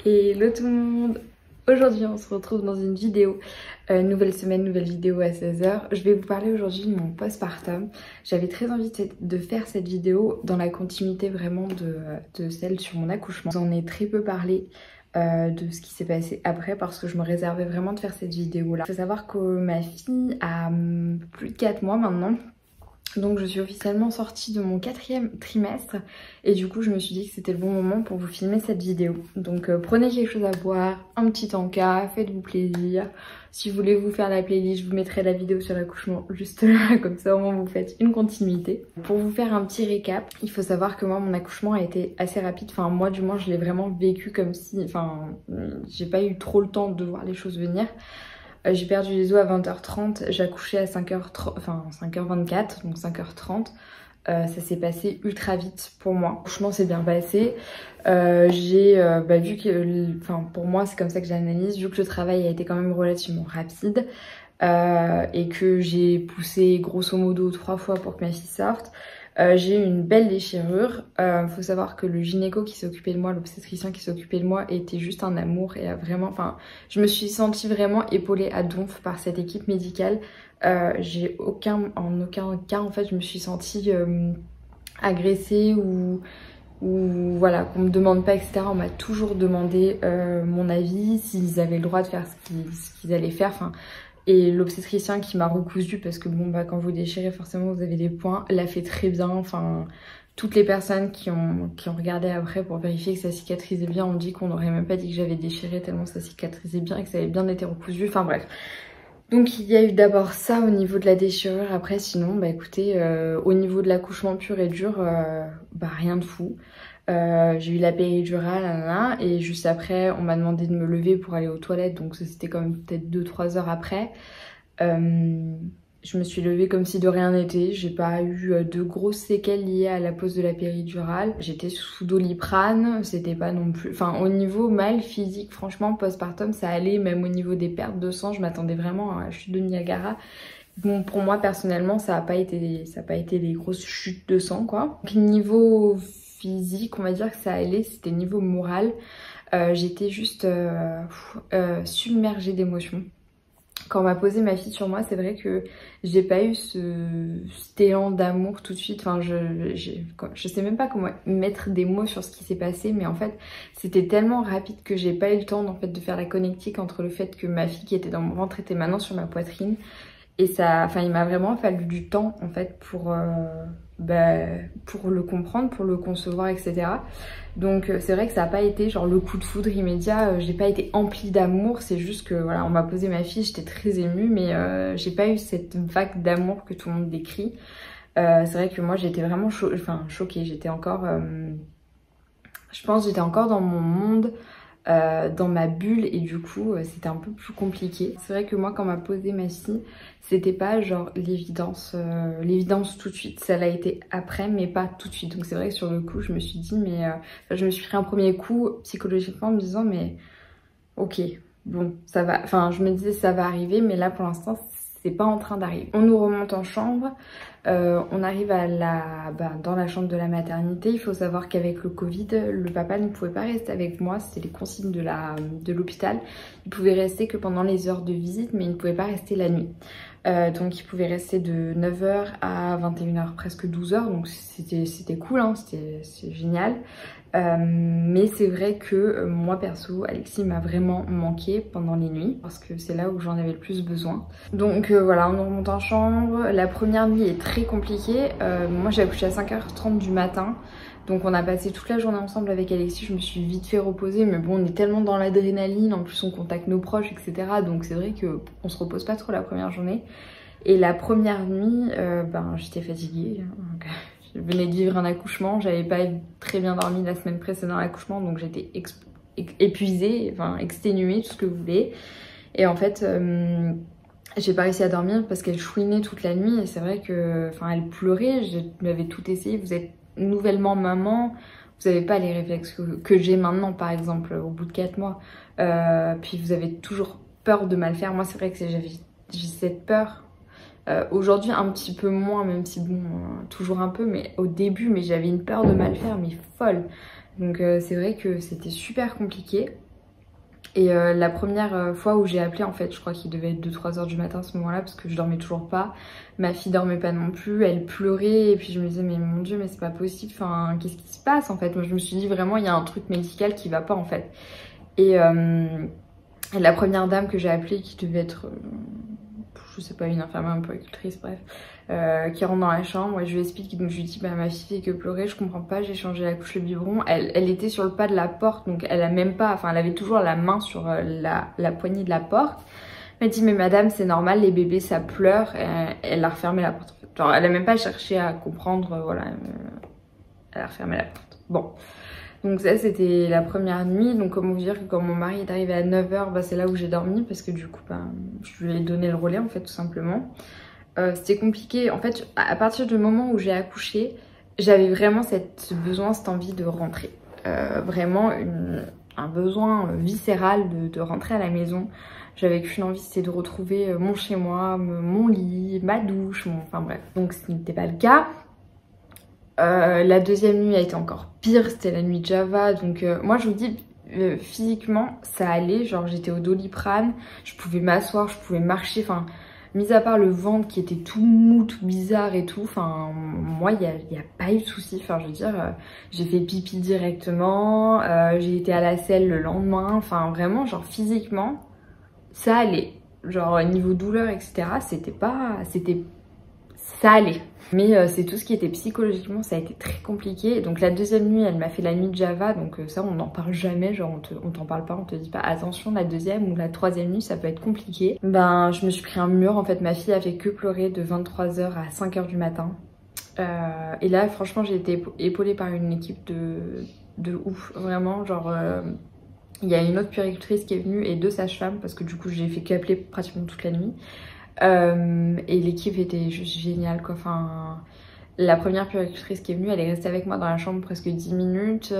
Hello tout le monde. Aujourd'hui on se retrouve dans une vidéo, nouvelle semaine, nouvelle vidéo à 16 h. Je vais vous parler aujourd'hui de mon postpartum. J'avais très envie de faire cette vidéo dans la continuité vraiment de celle sur mon accouchement. J'en ai très peu parlé de ce qui s'est passé après parce que je me réservais vraiment de faire cette vidéo là. Il faut savoir que ma fille a plus de 4 mois maintenant. Donc je suis officiellement sortie de mon 4e trimestre et du coup je me suis dit que c'était le bon moment pour vous filmer cette vidéo. Donc prenez quelque chose à boire, un petit encas, faites-vous plaisir. Si vous voulez vous faire la playlist, je vous mettrai la vidéo sur l'accouchement juste là, comme ça au moins vous faites une continuité. Pour vous faire un petit récap, il faut savoir que moi mon accouchement a été assez rapide. Enfin moi du moins je l'ai vraiment vécu comme si, enfin j'ai pas eu trop le temps de voir les choses venir. J'ai perdu les os à 20h30, j'ai accouché à 5h30, enfin 5h24, donc 5h30. Ça s'est passé ultra vite pour moi. Franchement, c'est bien passé. Vu que, pour moi, c'est comme ça que j'analyse, vu que le travail a été quand même relativement rapide et que j'ai poussé grosso modo 3 fois pour que ma fille sorte. J'ai eu une belle déchirure. Faut savoir que le gynéco qui s'est occupé de moi, l'obstétricien qui s'est occupé de moi était juste un amour et a vraiment, enfin, je me suis sentie vraiment épaulée à donf par cette équipe médicale. J'ai en aucun cas en fait, je me suis sentie agressée ou voilà, qu'on me demande pas, etc. On m'a toujours demandé mon avis, s'ils avaient le droit de faire ce qu'ils allaient faire. Enfin, et l'obstétricien qui m'a recousu parce que bon bah quand vous déchirez forcément vous avez des points, l'a fait très bien. Enfin toutes les personnes qui ont regardé après pour vérifier que ça cicatrisait bien ont dit qu'on n'aurait même pas dit que j'avais déchiré tellement ça cicatrisait bien et que ça avait bien été recousu. Enfin bref. Donc il y a eu d'abord ça au niveau de la déchirure. Après sinon bah écoutez au niveau de l'accouchement pur et dur rien de fou. J'ai eu la péridurale et juste après on m'a demandé de me lever pour aller aux toilettes, donc c'était quand même peut-être 2-3 heures après. Je me suis levée comme si de rien n'était. J'ai pas eu de grosses séquelles liées à la pose de la péridurale. J'étais sous Doliprane, c'était pas non plus... Enfin au niveau mal physique, franchement postpartum ça allait, même au niveau des pertes de sang je m'attendais vraiment à la chute de Niagara. Bon, pour moi personnellement ça a pas été des grosses chutes de sang quoi. Donc, niveau physique on va dire que ça allait, c'était niveau moral. J'étais juste submergée d'émotions. Quand on m'a posé ma fille sur moi, c'est vrai que j'ai pas eu cet élan d'amour tout de suite. Enfin, je sais même pas comment mettre des mots sur ce qui s'est passé, mais en fait, c'était tellement rapide que j'ai pas eu le temps en fait de faire la connectique entre le fait que ma fille qui était dans mon ventre était maintenant sur ma poitrine. Et ça, enfin, il m'a vraiment fallu du temps en fait pour le comprendre, pour le concevoir, etc. Donc c'est vrai que ça n'a pas été genre le coup de foudre immédiat. J'ai pas été emplie d'amour. C'est juste que voilà, on m'a posé ma fille, j'étais très émue, mais j'ai pas eu cette vague d'amour que tout le monde décrit. C'est vrai que moi j'étais vraiment choquée. J'étais encore, je pense, j'étais encore dans mon monde. Dans ma bulle et du coup c'était un peu plus compliqué. C'est vrai que moi quand on m'a posé ma fille c'était pas genre l'évidence tout de suite, ça l'a été après mais pas tout de suite. Donc c'est vrai que sur le coup je me suis dit je me suis pris un premier coup psychologiquement en me disant mais ok bon ça va, enfin je me disais ça va arriver mais là pour l'instant c'est pas en train d'arriver. On nous remonte en chambre, on arrive dans la chambre de la maternité. Il faut savoir qu'avec le Covid, le papa ne pouvait pas rester avec moi, c'était les consignes de l'hôpital. Il pouvait rester que pendant les heures de visite, mais il ne pouvait pas rester la nuit. Donc il pouvait rester de 9 h à 21 h, presque 12 h, donc c'était cool, hein, c'est génial. Mais c'est vrai que moi perso, Alexis m'a vraiment manqué pendant les nuits parce que c'est là où j'en avais le plus besoin. Donc voilà, on nous remonte en chambre. La première nuit est très compliquée. Moi j'ai accouché à 5h30 du matin. Donc on a passé toute la journée ensemble avec Alexis, je me suis vite fait reposer, mais bon on est tellement dans l'adrénaline, en plus on contacte nos proches, etc. Donc c'est vrai qu'on se repose pas trop la première journée. Et la première nuit, j'étais fatiguée. Donc, je venais de vivre un accouchement, j'avais pas très bien dormi la semaine précédant l'accouchement, donc j'étais épuisée, enfin exténuée, tout ce que vous voulez. Et en fait, j'ai pas réussi à dormir parce qu'elle chouinait toute la nuit et c'est vrai que, enfin, elle pleurait, j'avais tout essayé. Vous êtes nouvellement maman, vous n'avez pas les réflexes que j'ai maintenant, par exemple, au bout de 4 mois. Puis vous avez toujours peur de mal faire. Moi, c'est vrai que j'ai cette peur. Aujourd'hui un petit peu moins, même si bon toujours un peu, mais au début j'avais une peur de mal faire mais folle. Donc c'est vrai que c'était super compliqué. Et la première fois où j'ai appelé, en fait, je crois qu'il devait être 2-3 heures du matin à ce moment-là, parce que je dormais toujours pas. Ma fille dormait pas non plus, elle pleurait, et puis je me disais, mais mon Dieu, mais c'est pas possible, enfin, qu'est-ce qui se passe en fait? Moi je me suis dit vraiment, il y a un truc médical qui va pas en fait. Et la première dame que j'ai appelée, qui devait être, je sais pas, une infirmière, un puéricultrice, bref, qui rentre dans la chambre et je lui explique, donc je lui dis bah ma fille fait que pleurer, je comprends pas, j'ai changé la couche, le biberon, elle était sur le pas de la porte, donc elle a même pas, enfin elle avait toujours la main sur la poignée de la porte. Elle m'a dit mais madame c'est normal, les bébés ça pleure, et elle a refermé la porte en fait. Genre elle a même pas cherché à comprendre, voilà, elle a refermé la porte. Bon. Donc ça c'était la première nuit, donc comment vous dire que quand mon mari est arrivé à 9 h, bah, c'est là où j'ai dormi parce que du coup bah, je lui ai donné le relais en fait tout simplement. C'était compliqué, en fait à partir du moment où j'ai accouché, j'avais vraiment ce besoin, cette envie de rentrer. Vraiment un besoin viscéral de rentrer à la maison. J'avais qu'une envie, c'était de retrouver mon chez moi, mon lit, ma douche, enfin bref. Donc ce n'était pas le cas. La deuxième nuit a été encore pire, c'était la nuit de Java, donc moi je vous dis physiquement ça allait, genre j'étais au Doliprane, je pouvais m'asseoir, je pouvais marcher, enfin mis à part le ventre qui était tout mou, tout bizarre et tout, enfin moi il y a pas eu de souci, enfin je veux dire j'ai fait pipi directement, j'ai été à la selle le lendemain, enfin vraiment genre physiquement ça allait, genre niveau douleur etc ça allait. Mais c'est tout ce qui était psychologiquement, ça a été très compliqué. Donc la deuxième nuit, elle m'a fait la nuit de Java, donc ça on n'en parle jamais, genre on t'en parle pas, on te dit pas attention, la deuxième ou la troisième nuit ça peut être compliqué. Ben je me suis pris un mur, en fait ma fille a fait que pleurer de 23 h à 5 h du matin. Et là franchement j'ai été épaulée par une équipe de ouf, vraiment genre... il y a une autre puéricultrice qui est venue et 2 sages-femmes parce que du coup j'ai fait qu'appeler pratiquement toute la nuit. Et l'équipe était juste géniale quoi, enfin la première puéricultrice qui est venue elle est restée avec moi dans la chambre presque 10 minutes,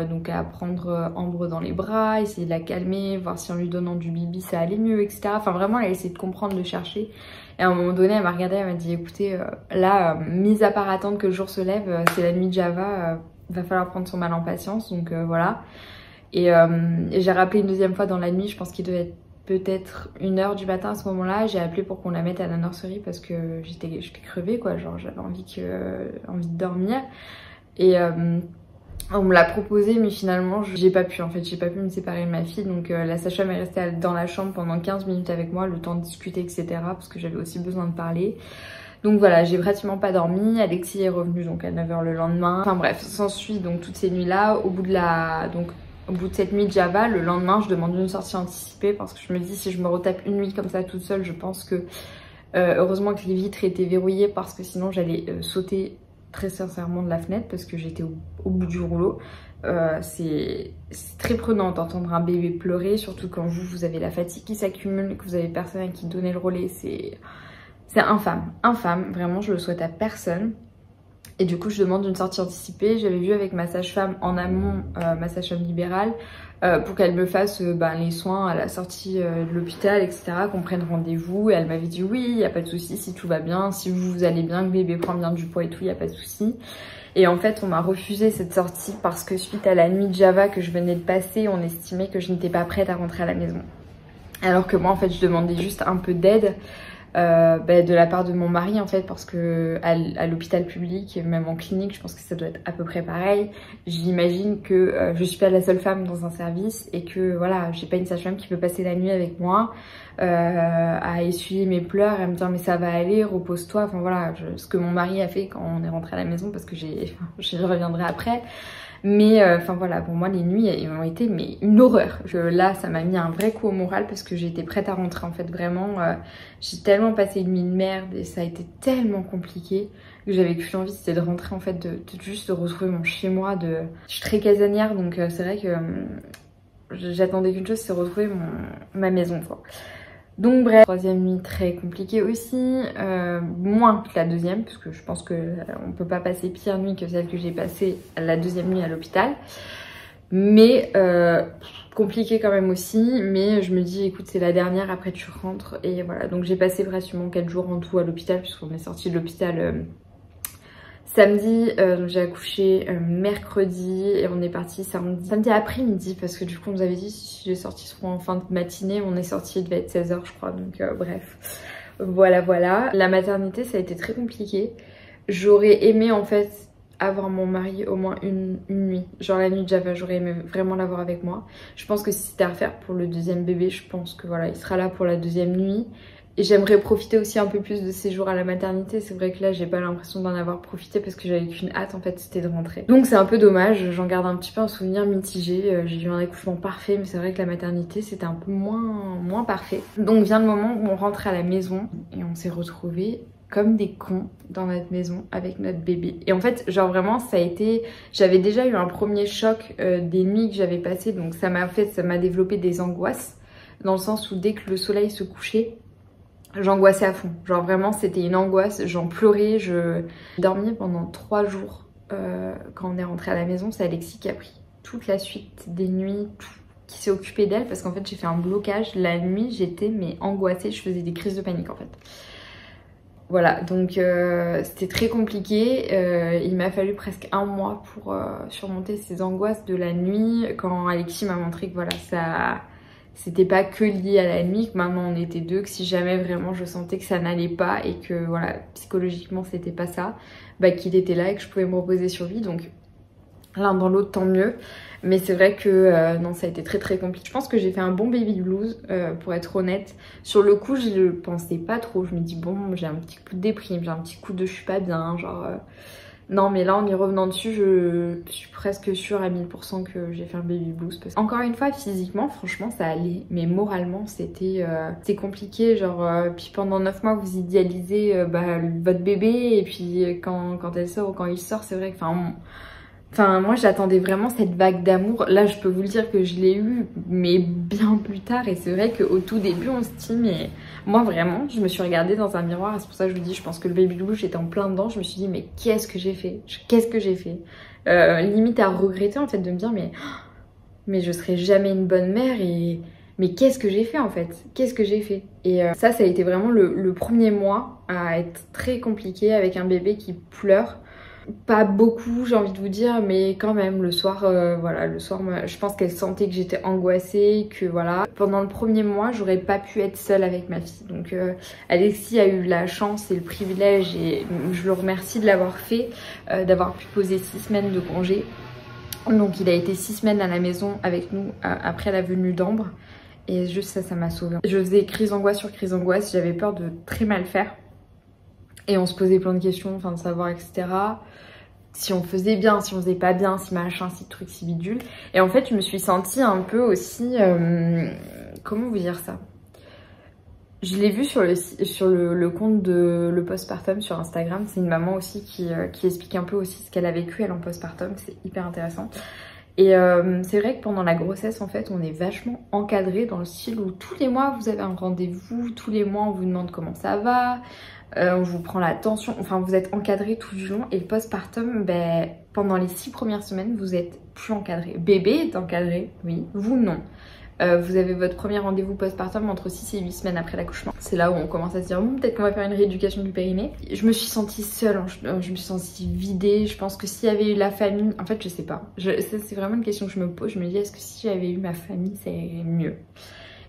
donc à prendre Ambre dans les bras, essayer de la calmer, voir si en lui donnant du bibi ça allait mieux etc, enfin vraiment elle a essayé de comprendre, de chercher, et à un moment donné elle m'a regardée, elle m'a dit écoutez là mis à part attendre que le jour se lève, c'est la nuit de Java, va falloir prendre son mal en patience, donc voilà. Et j'ai rappelé une deuxième fois dans la nuit, je pense qu'il devait être peut-être 1 h du matin à ce moment-là, j'ai appelé pour qu'on la mette à la nurserie parce que j'étais crevée quoi, genre j'avais envie de dormir. Et on me l'a proposé mais finalement j'ai pas pu en fait, j'ai pas pu me séparer de ma fille, donc la sage-femme est restée dans la chambre pendant 15 minutes avec moi, le temps de discuter etc, parce que j'avais aussi besoin de parler. Donc voilà, j'ai pratiquement pas dormi, Alexis est revenu donc à 9 h le lendemain. Enfin bref, s'ensuit donc toutes ces nuits là, au bout de cette nuit de Java, le lendemain, je demande une sortie anticipée parce que je me dis si je me retape une nuit comme ça toute seule, je pense que heureusement que les vitres étaient verrouillées parce que sinon j'allais sauter très sincèrement de la fenêtre parce que j'étais au bout du rouleau. C'est très prenant d'entendre un bébé pleurer, surtout quand vous avez la fatigue qui s'accumule, que vous avez personne à qui donner le relais, c'est infâme, infâme, vraiment je le souhaite à personne. Et du coup je demande une sortie anticipée. J'avais vu avec ma sage-femme en amont, ma sage-femme libérale, pour qu'elle me fasse les soins à la sortie de l'hôpital etc, qu'on prenne rendez-vous, et elle m'avait dit oui il n'y a pas de souci, si tout va bien, si vous allez bien, que le bébé prend bien du poids et tout, il n'y a pas de souci. Et en fait on m'a refusé cette sortie parce que suite à la nuit de Java que je venais de passer, on estimait que je n'étais pas prête à rentrer à la maison, alors que moi en fait je demandais juste un peu d'aide de la part de mon mari en fait, parce que à l'hôpital public, même en clinique, je pense que ça doit être à peu près pareil. J'imagine que je suis pas la seule femme dans un service et que voilà, j'ai pas une sage-femme qui peut passer la nuit avec moi à essuyer mes pleurs et à me dire mais ça va aller, repose-toi, enfin voilà, ce que mon mari a fait quand on est rentré à la maison, parce que j'y reviendrai après. Mais enfin voilà, pour moi les nuits ont été mais une horreur. Là ça m'a mis un vrai coup au moral parce que j'étais prête à rentrer en fait, vraiment. J'ai tellement passé une nuit de merde et ça a été tellement compliqué que j'avais qu'une envie, c'était de rentrer en fait, juste de retrouver mon chez moi. Je suis très casanière, donc c'est vrai que j'attendais qu'une chose, c'est retrouver ma maison quoi. Donc bref, troisième nuit très compliquée aussi, moins que la deuxième, parce que je pense qu'on peut pas passer pire nuit que celle que j'ai passée la deuxième nuit à l'hôpital. Mais compliqué quand même aussi, mais je me dis écoute c'est la dernière, après tu rentres, et voilà. Donc j'ai passé pratiquement 4 jours en tout à l'hôpital, puisqu'on est sorti de l'hôpital Samedi, j'ai accouché mercredi et on est parti samedi après-midi parce que du coup on nous avait dit si les sorties seront en fin de matinée, on est sorti, il devait être 16 h je crois, donc bref. Voilà. La maternité ça a été très compliqué. J'aurais aimé en fait avoir mon mari au moins une nuit, genre la nuit de Java, j'aurais aimé vraiment l'avoir avec moi. Je pense que si c'était à refaire pour le deuxième bébé, je pense que voilà, il sera là pour la deuxième nuit. Et j'aimerais profiter aussi un peu plus de ces jours à la maternité. C'est vrai que là, j'ai pas l'impression d'en avoir profité parce que j'avais qu'une hâte en fait, c'était de rentrer. Donc c'est un peu dommage, j'en garde un petit peu un souvenir mitigé. J'ai eu un accouchement parfait, mais c'est vrai que la maternité, c'était un peu moins parfait. Donc vient le moment où on rentre à la maison et on s'est retrouvés comme des cons dans notre maison avec notre bébé. Et en fait, genre vraiment, ça a été... J'avais déjà eu un premier choc des nuits que j'avais passées, donc ça m'a développé des angoisses, dans le sens où dès que le soleil se couchait, j'angoissais à fond. Genre vraiment, c'était une angoisse, j'en pleurais, je dormais pendant 3 jours quand on est rentré à la maison. C'est Alexis qui a pris toute la suite des nuits, qui s'est occupé d'elle, parce qu'en fait, j'ai fait un blocage. La nuit, j'étais mais angoissée, je faisais des crises de panique en fait. Voilà, donc c'était très compliqué. Il m'a fallu presque 1 mois pour surmonter ces angoisses de la nuit. Quand Alexis m'a montré que voilà, ça, c'était pas que lié à la nuit, que maintenant on était deux, que si jamais vraiment je sentais que ça n'allait pas et que voilà, psychologiquement c'était pas ça, bah qu'il était là et que je pouvais me reposer sur lui. Donc l'un dans l'autre, tant mieux. Mais c'est vrai que non, ça a été très compliqué. Je pense que j'ai fait un bon baby blues, pour être honnête. Sur le coup, je le pensais pas trop. Je me dis, bon, j'ai un petit coup de déprime, j'ai un petit coup de je suis pas bien, genre... Non, mais là, en y revenant dessus, je suis presque sûre à 1000% que j'ai fait un baby blues. Parce que, encore une fois, physiquement, franchement, ça allait. Mais moralement, c'était compliqué. Genre, puis pendant 9 mois, vous idéalisez votre bébé. Et puis quand elle sort ou quand il sort, c'est vrai que... Enfin, moi j'attendais vraiment cette vague d'amour. Là, je peux vous le dire que je l'ai eu, mais bien plus tard. Et c'est vrai qu'au tout début, on se dit, mais moi vraiment, je me suis regardée dans un miroir. Et c'est pour ça que je vous dis, je pense que le baby blues, j'étais en plein dedans. Je me suis dit, mais qu'est-ce que j'ai fait? Qu'est-ce que j'ai fait? Limite à regretter en fait de me dire, mais je serai jamais une bonne mère et... Mais qu'est-ce que j'ai fait en fait? Qu'est-ce que j'ai fait? Et ça a été vraiment le premier mois à être très compliqué avec un bébé qui pleure. Pas beaucoup, j'ai envie de vous dire, mais quand même le soir, voilà, le soir, je pense qu'elle sentait que j'étais angoissée, que voilà. Pendant le premier mois, j'aurais pas pu être seule avec ma fille. Donc Alexis a eu la chance et le privilège, et je le remercie de l'avoir fait, d'avoir pu poser 6 semaines de congé. Donc il a été 6 semaines à la maison avec nous après la venue d'Ambre. Et juste ça m'a sauvée. Je faisais crise angoisse sur crise angoisse, j'avais peur de très mal faire. Et on se posait plein de questions, enfin de savoir, etc. Si on faisait bien, si on faisait pas bien, si machin, si truc, si bidule. Et en fait, je me suis sentie un peu aussi... comment vous dire ça? Je l'ai vu sur le compte de le postpartum sur Instagram. C'est une maman aussi qui explique un peu aussi ce qu'elle a vécu, elle, en postpartum. C'est hyper intéressant. Et c'est vrai que pendant la grossesse, en fait, on est vachement encadré dans le style où tous les mois, vous avez un rendez-vous. Tous les mois, on vous demande comment ça va. On vous prend la tension, enfin vous êtes encadré tout du long. Et le postpartum, pendant les 6 premières semaines, vous êtes plus encadré. Bébé est encadré, oui, vous non. Vous avez votre premier rendez-vous postpartum entre 6 et 8 semaines après l'accouchement. C'est là où on commence à se dire, peut-être qu'on va faire une rééducation du périnée. Je me suis sentie seule, hein. Je me suis sentie vidée. Je pense que s'il y avait eu la famille, en fait je sais pas. C'est vraiment une question que je me pose. Je me dis, est-ce que si j'avais eu ma famille, ça irait mieux?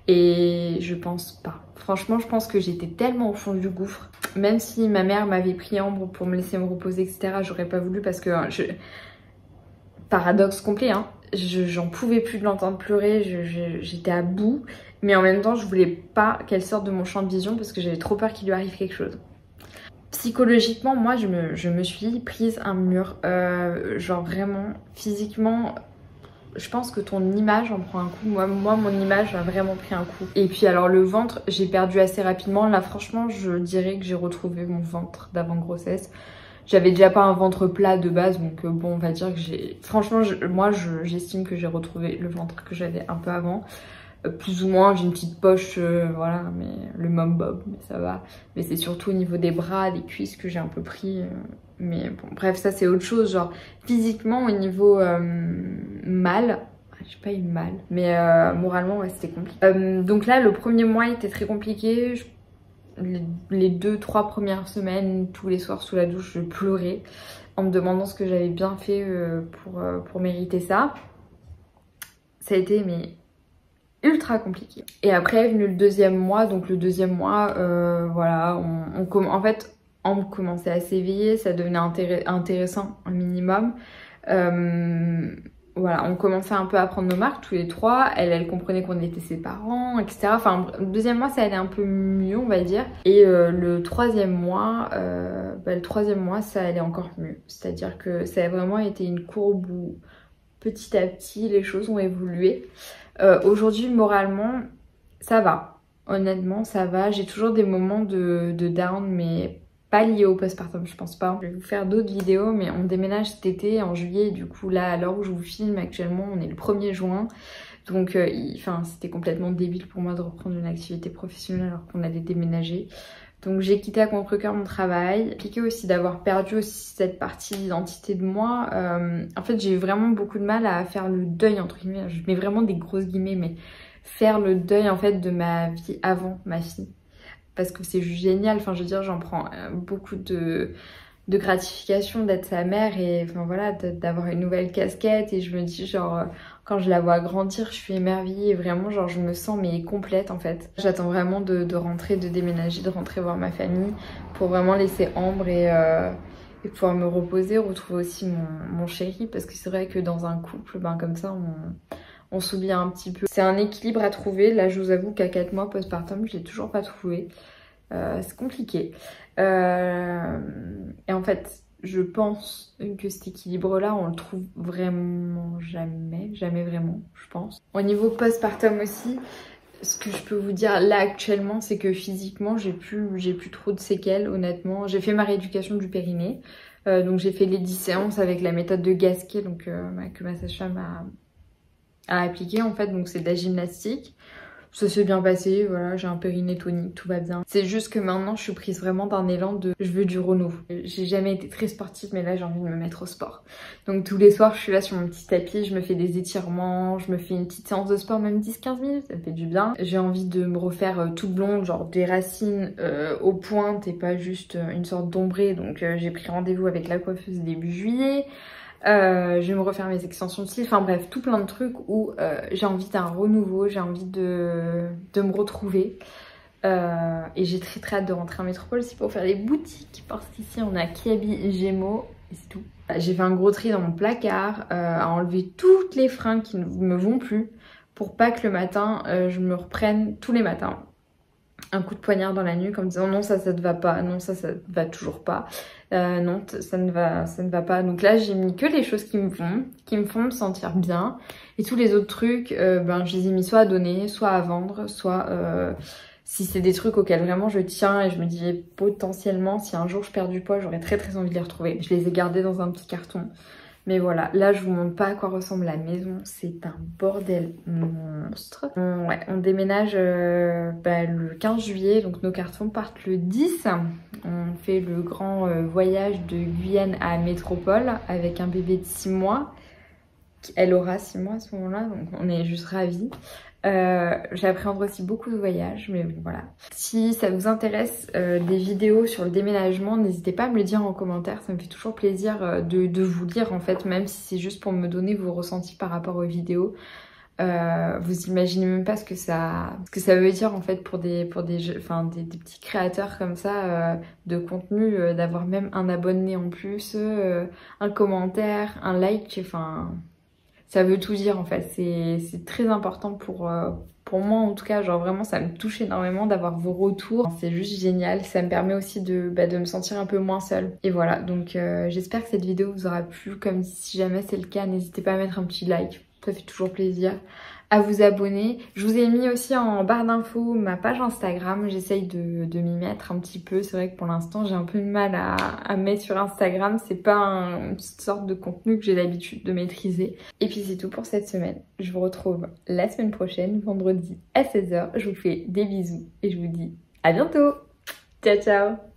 Et je pense pas. Franchement, je pense que j'étais tellement au fond du gouffre. Même si ma mère m'avait pris Ambre pour me laisser me reposer, etc., j'aurais pas voulu parce que... Paradoxe complet, hein. J'en pouvais plus de l'entendre pleurer, j'étais à bout. Mais en même temps, je voulais pas qu'elle sorte de mon champ de vision parce que j'avais trop peur qu'il lui arrive quelque chose. Psychologiquement, moi, je me suis prise un mur. Genre vraiment, physiquement... Je pense que ton image en prend un coup. Moi, mon image a vraiment pris un coup. Et puis alors le ventre, j'ai perdu assez rapidement. Là, franchement, je dirais que j'ai retrouvé mon ventre d'avant grossesse. J'avais déjà pas un ventre plat de base, donc bon, on va dire que j'ai... Franchement, j'estime que j'ai retrouvé le ventre que j'avais un peu avant. Plus ou moins, j'ai une petite poche, voilà, mais le mom bob, mais ça va. Mais c'est surtout au niveau des bras, des cuisses que j'ai un peu pris... Mais bon, bref, ça c'est autre chose. Genre, physiquement, au niveau mal, j'ai pas eu mal, mais moralement, ouais, c'était compliqué. Donc là, le premier mois était très compliqué. les 2-3 premières semaines, tous les soirs sous la douche, je pleurais en me demandant ce que j'avais bien fait pour mériter ça. Ça a été mais ultra compliqué. Et après est venu le deuxième mois, donc le deuxième mois, voilà, en fait, on commençait à s'éveiller, ça devenait intéressant un minimum. Voilà, on commençait un peu à prendre nos marques tous les trois. Elle comprenait qu'on était ses parents, etc. Enfin, le deuxième mois, ça allait un peu mieux, on va dire. Et le troisième mois, ça allait encore mieux. C'est-à-dire que ça a vraiment été une courbe où petit à petit, les choses ont évolué. Aujourd'hui, moralement, ça va. Honnêtement, ça va. J'ai toujours des moments de down, mais pas liés au postpartum, je pense pas. Je vais vous faire d'autres vidéos, mais on déménage cet été, en juillet. Du coup, là, à l'heure où je vous filme actuellement, on est le 1er juin. Donc, c'était complètement débile pour moi de reprendre une activité professionnelle alors qu'on allait déménager. Donc j'ai quitté à contre-cœur mon travail. Impliqué aussi d'avoir perdu aussi cette partie d'identité de moi. En fait, j'ai eu vraiment beaucoup de mal à faire le deuil, entre guillemets. Je mets vraiment des grosses guillemets, mais faire le deuil en fait de ma vie avant ma fille. Parce que c'est juste génial. Enfin, je veux dire, j'en prends beaucoup de gratification d'être sa mère et enfin voilà, d'avoir une nouvelle casquette. Et je me dis genre, quand je la vois grandir, je suis émerveillée et vraiment genre je me sens mais complète en fait. J'attends vraiment de rentrer, de déménager, de rentrer voir ma famille pour vraiment laisser Ambre et pouvoir me reposer, retrouver aussi mon chéri, parce que c'est vrai que dans un couple, ben comme ça on s'oublie un petit peu. C'est un équilibre à trouver. Là, je vous avoue qu'à 4 mois postpartum, je l'ai toujours pas trouvé. C'est compliqué. Et en fait, je pense que cet équilibre-là, on le trouve vraiment jamais vraiment, je pense. Au niveau postpartum aussi, ce que je peux vous dire là actuellement, c'est que physiquement, j'ai plus trop de séquelles, honnêtement. J'ai fait ma rééducation du périnée. Donc j'ai fait les 10 séances avec la méthode de Gasquet, donc, que ma sage-femme a appliqué en fait. Donc c'est de la gymnastique. Ça s'est bien passé, voilà, j'ai un périnée tonique, tout va bien. C'est juste que maintenant, je suis prise vraiment d'un élan de je veux du renouveau. J'ai jamais été très sportive, mais là, j'ai envie de me mettre au sport. Donc tous les soirs, je suis là sur mon petit tapis, je me fais des étirements, je me fais une petite séance de sport, même 10-15 minutes, ça me fait du bien. J'ai envie de me refaire toute blonde, genre des racines aux pointes et pas juste une sorte d'ombré. Donc j'ai pris rendez-vous avec la coiffeuse début juillet. Je vais me refaire mes extensions de cils, enfin bref, tout plein de trucs où j'ai envie d'un renouveau, j'ai envie de me retrouver. Et j'ai très hâte de rentrer en métropole aussi pour faire les boutiques, parce qu'ici on a Kiabi Gémeaux et c'est tout. J'ai fait un gros tri dans mon placard, à enlever toutes les fringues qui ne me vont plus pour pas que le matin je me reprenne tous les matins un coup de poignard dans la nuque en me disant non ça te va pas, non ça te va toujours pas, non ça ne va pas. Donc là j'ai mis que les choses qui me font me sentir bien, et tous les autres trucs je les ai mis soit à donner, soit à vendre, soit si c'est des trucs auxquels vraiment je tiens et je me dis potentiellement si un jour je perds du poids j'aurais très envie de les retrouver, je les ai gardés dans un petit carton. Mais voilà, là je vous montre pas à quoi ressemble la maison, c'est un bordel monstre. On déménage le 15 juillet, donc nos cartons partent le 10. On fait le grand voyage de Guyane à Métropole avec un bébé de 6 mois. Elle aura 6 mois à ce moment-là, donc on est juste ravis. J'appréhende aussi beaucoup de voyages, mais bon, voilà. Si ça vous intéresse des vidéos sur le déménagement, n'hésitez pas à me le dire en commentaire, ça me fait toujours plaisir de vous lire en fait, même si c'est juste pour me donner vos ressentis par rapport aux vidéos. Vous imaginez même pas ce que ça veut dire en fait pour des petits créateurs comme ça de contenu, d'avoir même un abonné en plus, un commentaire, un like, enfin... Ça veut tout dire en fait, c'est très important pour moi en tout cas, genre vraiment ça me touche énormément d'avoir vos retours. C'est juste génial, ça me permet aussi de me sentir un peu moins seule. Et voilà, donc j'espère que cette vidéo vous aura plu, comme si jamais c'est le cas, n'hésitez pas à mettre un petit like, ça fait toujours plaisir. À vous abonner. Je vous ai mis aussi en barre d'infos ma page Instagram. J'essaye de m'y mettre un petit peu. C'est vrai que pour l'instant j'ai un peu de mal à mettre sur Instagram. C'est pas une sorte de contenu que j'ai l'habitude de maîtriser. Et puis c'est tout pour cette semaine. Je vous retrouve la semaine prochaine, vendredi à 16 h. Je vous fais des bisous et je vous dis à bientôt. Ciao ciao.